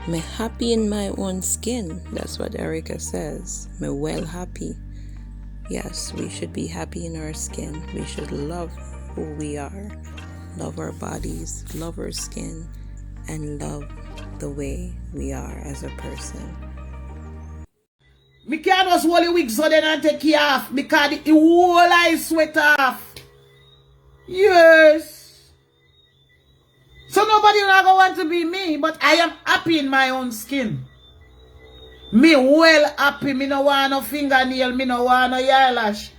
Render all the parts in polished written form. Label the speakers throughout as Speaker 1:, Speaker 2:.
Speaker 1: Me happy in my own skin. That's what Erica says. Me well happy. Yes, we should be happy in our skin. We should love who we are. Love our bodies, love our skin, and love the way we are as a person.
Speaker 2: Me can't just hold the wig so then and take it off because the whole eye sweat off. Yes. So nobody not gonna want to be me, but I am happy in my own skin. Me well happy. Me no want no fingernail. Me no want no eyelash.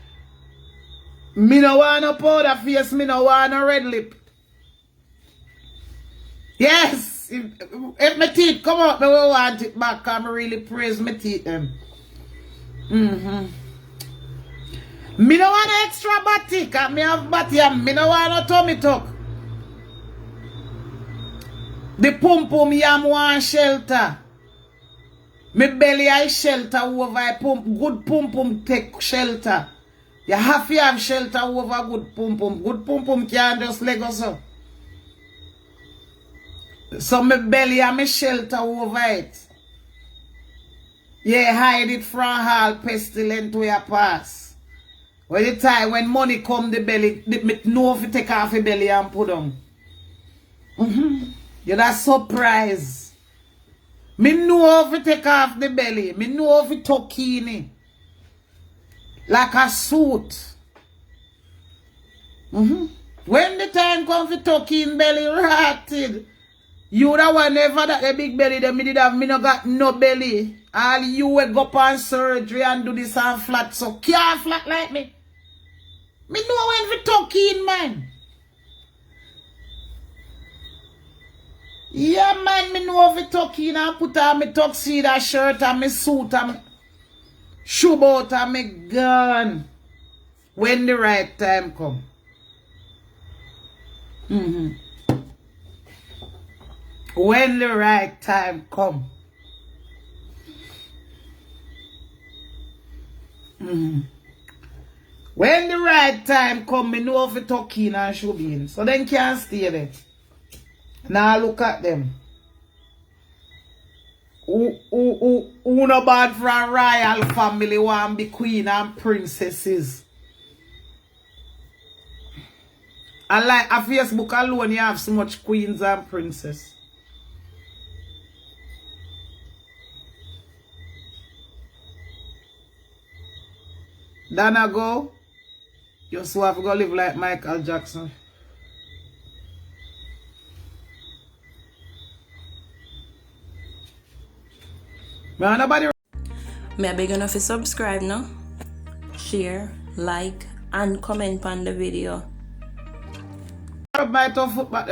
Speaker 2: Me no want no powder face. Me no want no red lip. Yes. If my teeth come out, me will want it back. Cause I really praise my teeth them. Me no want no extra body. Cause me have body and me no want no tummy tuck. The pum pum yam want shelter. Me belly I shelter over I pump. Good pum pum take shelter. You have to have shelter over good pum pum. Good pum pum can't just leg us up. So me belly and me shelter over it. Yeah, hide it from all pestilence to your pass. When the time when money come the belly, me know if you take off the belly and put on. You're that surprise. Me know if you take off the belly. Me know if you tuck in it. Like a suit. When the time comes to tuck in belly rotted. You the one never that the big belly that me did have. Me no got no belly. All you will go on surgery and do this and flat. So can't flat like me. Me know when we tuck in, man. Yeah, man, me know if we tuck in and put on me tuxedo shirt and me suit and me shoe boat and me gun. When the right time come. When the right time come. When the right time come, me know if we tuck in and shoe in. So then can't stay there. Now look at them. Who no bad for a royal family want be queen and princesses. And like a Facebook alone, you have so much queens and princesses. Dana go, you so have to go live like Michael Jackson. Me
Speaker 1: I beg enough to subscribe now, share, like, and comment on the video.
Speaker 2: My tough foot back